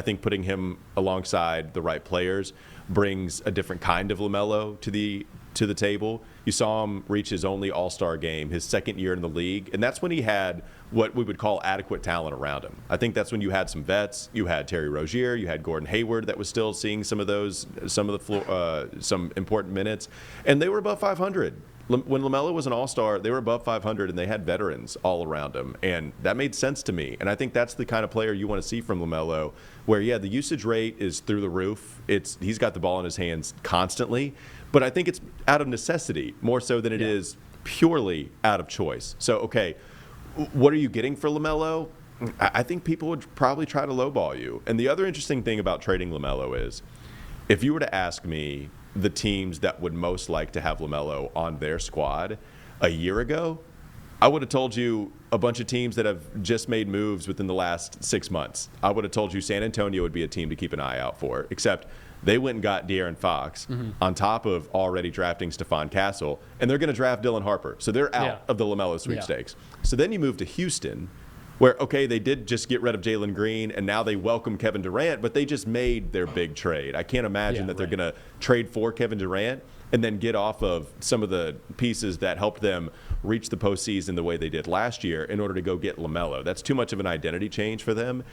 I think putting him alongside the right players brings a different kind of LaMelo to the table. You saw him reach his only All-Star game, his second year in the league, and that's when he had what we would call adequate talent around him. I think that's when you had some vets. You had Terry Rozier, you had Gordon Hayward that was still seeing some important minutes, and they were above 500. When LaMelo was an All-Star, they were above 500, and they had veterans all around him, and that made sense to me. And I think that's the kind of player you want to see from LaMelo, where, yeah, the usage rate is through the roof. He's got the ball in his hands constantly, but I think it's out of necessity more so than it is purely out of choice. So, okay, what are you getting for LaMelo? I think people would probably try to lowball you. And the other interesting thing about trading LaMelo is, if you were to ask me the teams that would most like to have LaMelo on their squad a year ago, I would have told you a bunch of teams that have just made moves within the last 6 months. I would have told you San Antonio would be a team to keep an eye out for, except they went and got De'Aaron Fox on top of already drafting Stephon Castle, and they're going to draft Dylan Harper. So they're out of the LaMelo sweepstakes. So then you move to Houston, where, okay, they did just get rid of Jalen Green, and now they welcome Kevin Durant, but they just made their big trade. I can't imagine that they're going to trade for Kevin Durant and then get off of some of the pieces that helped them reach the postseason the way they did last year in order to go get LaMelo. That's too much of an identity change for them.